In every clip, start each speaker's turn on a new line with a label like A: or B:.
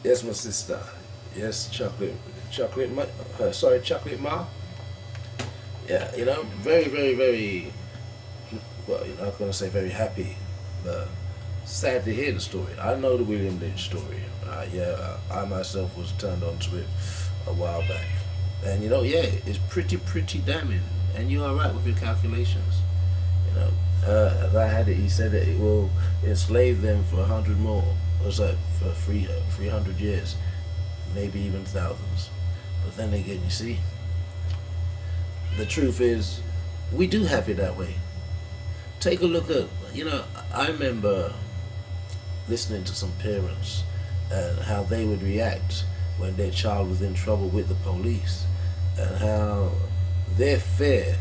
A: Yes, my sister. Yes, chocolate ma. Yeah, very, very, very. Well, I'm not gonna say very happy, but sad to hear the story. I know the William Lynch story. Yeah, I myself was turned onto it a while back, and yeah, it's pretty damning. And you are right with your calculations. You know, as I had it, he said that it will enslave them for 100 more, or so for 300 years, maybe even thousands. But then again, you see, the truth is, we do have it that way. Take a look at, I remember listening to some parents and how they would react when their child was in trouble with the police, and how their fear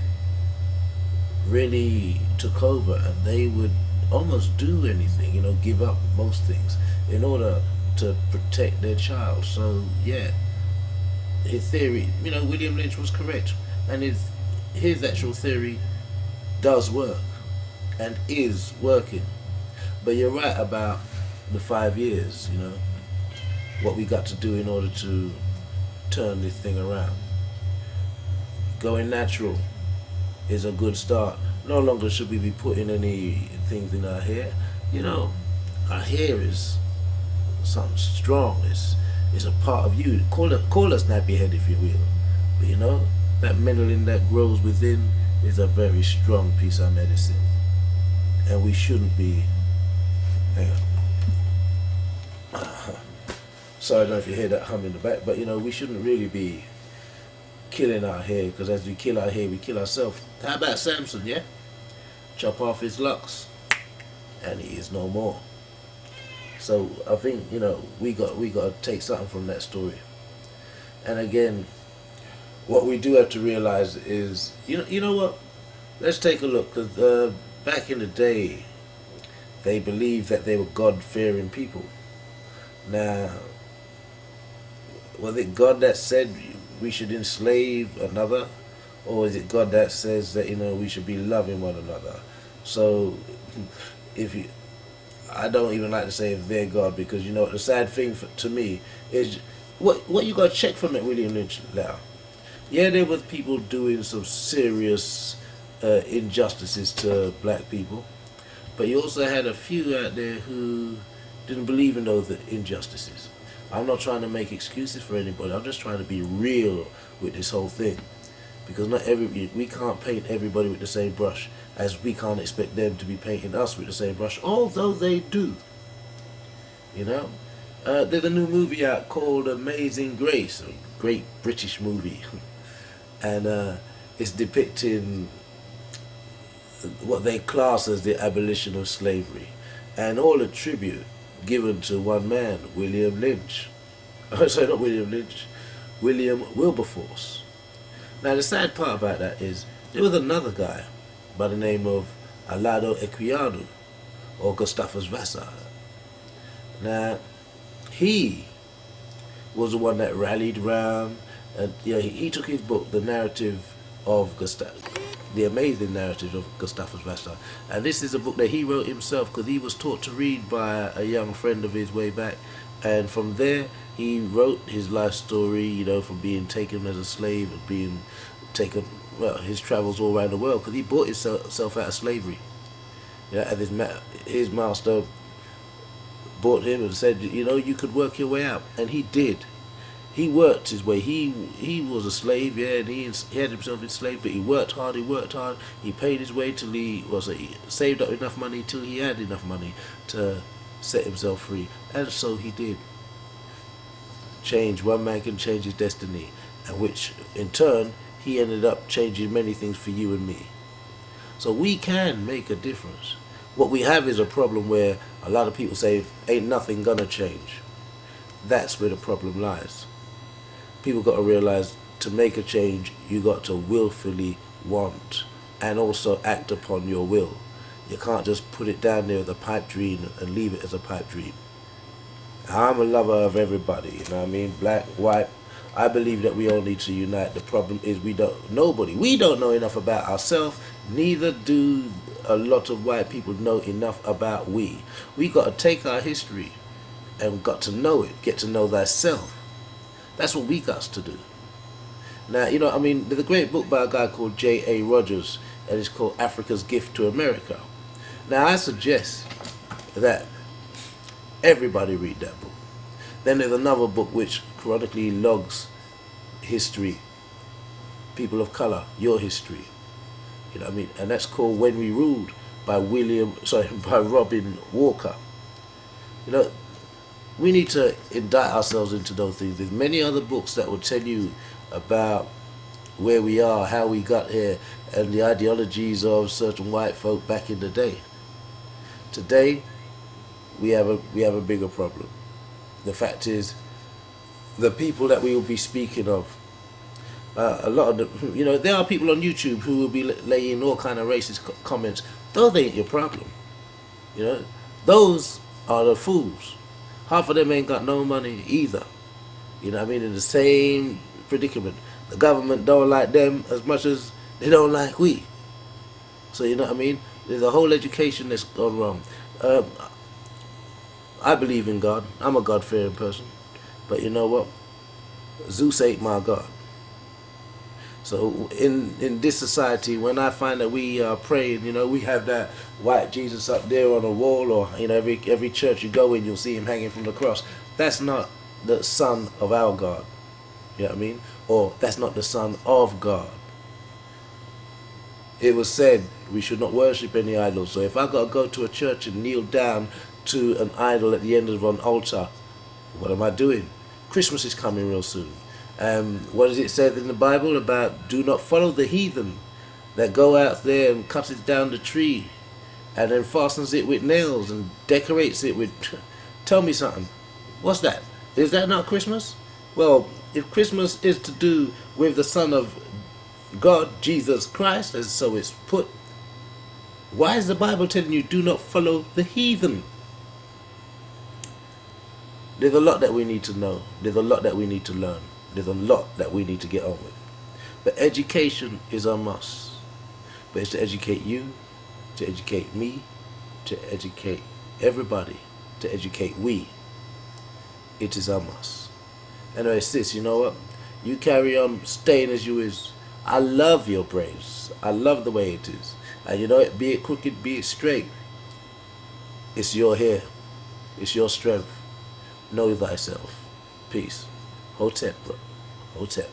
A: really took over, and they would almost do anything, give up most things in order to protect their child. So yeah, his theory, William Lynch was correct, and his actual theory does work and is working. But you're right about the 5 years, what we got to do in order to turn this thing around. Going natural is a good start. No longer should we be putting any things in our hair. You know, our hair is something strong. It's a part of you. Call us nappy head if you will. But that melanin that grows within is a very strong piece of medicine. And we shouldn't be, hang on. Sorry, I don't know if you hear that hum in the back, but we shouldn't really be killing our hair, because as we kill our hair, we kill ourselves. How about Samson, yeah? Chop off his locks, and he is no more. So I think we got to take something from that story. And again, what we do have to realize is, you know what? Let's take a look, because back in the day, they believed that they were God-fearing people. Now, was it God that said we should enslave another, or is it God that says that we should be loving one another? So, if you, I don't even like to say if they're God, because the sad thing to me is what you got to check from that William Lynch Letter. Yeah, there was people doing some serious injustices to black people, but you also had a few out there who didn't believe in those injustices. I'm not trying to make excuses for anybody. I'm just trying to be real with this whole thing, because we can't paint everybody with the same brush, as we can't expect them to be painting us with the same brush, although they do. There's a new movie out called Amazing Grace, a great British movie, and it's depicting what they class as the abolition of slavery, and all a tribute given to one man, William Lynch. Sorry, not William Lynch, William Wilberforce. Now the sad part about that is there was another guy by the name of Alado Equiano, or Gustavus Vassa. Now he was the one that rallied round, and he took his book, The Narrative of The Amazing Narrative of Gustavus Vassa, and this is a book that he wrote himself, because he was taught to read by a young friend of his way back, and from there he wrote his life story, from being taken as a slave and being taken, his travels all around the world, because he bought himself out of slavery. And his master bought him and said, you could work your way out, and he did. He worked his way. He was a slave, yeah, and he had himself enslaved, but he worked hard. He paid his way till he saved up enough money till he had enough money to set himself free, and so he did. One man can change his destiny, and which in turn he ended up changing many things for you and me. So we can make a difference. What we have is a problem where a lot of people say ain't nothing gonna change. That's where the problem lies. People got to realize, to make a change, you got to willfully want and also act upon your will. You can't just put it down there as a pipe dream and leave it as a pipe dream. I'm a lover of everybody, you know what I mean? Black, white. I believe that we all need to unite. The problem is we don't know enough about ourselves, neither do a lot of white people know enough about we. We got to take our history and got to know it, get to know thyself. That's what we got to do. Now, I mean, there's a great book by a guy called J.A. Rogers, and it's called Africa's Gift to America. Now, I suggest that everybody read that book. Then there's another book which chronically logs history, people of color, your history. You know what I mean? And that's called When We Ruled by by Robin Walker. You know, we need to indict ourselves into those things. There's many other books that will tell you about where we are, how we got here, and the ideologies of certain white folk back in the day. Today, we have a bigger problem. The fact is, the people that we will be speaking of, a lot of them, there are people on YouTube who will be laying all kind of racist comments. Those ain't your problem. Those are the fools. Half of them ain't got no money either. You know what I mean? In the same predicament. The government don't like them as much as they don't like we. So you know what I mean? There's a whole education that's gone wrong. I believe in God. I'm a God-fearing person. But you know what? Zeus ain't my God. So in this society, when I find that we are praying, we have that white Jesus up there on a wall, or every church you go in, you'll see him hanging from the cross. That's not the Son of our God. You know what I mean? Or that's not the Son of God. It was said we should not worship any idols. So if I got to go to a church and kneel down to an idol at the end of an altar, what am I doing? Christmas is coming real soon. What does it say in the Bible about do not follow the heathen that go out there and cuts it down the tree and then fastens it with nails and decorates it with... Tell me something. What's that? Is that not Christmas? Well, if Christmas is to do with the Son of God, Jesus Christ, as so it's put, why is the Bible telling you do not follow the heathen? There's a lot that we need to know. There's a lot that we need to learn. There's a lot that we need to get on with. But education is a must. But it's to educate you, to educate me, to educate everybody, to educate we. It is a must. Anyway, sis, you know what? You carry on staying as you is. I love your braids. I love the way it is. And you know it, be it crooked, be it straight. It's your hair. It's your strength. Know thyself. Peace. Hotep, bro. Hotep.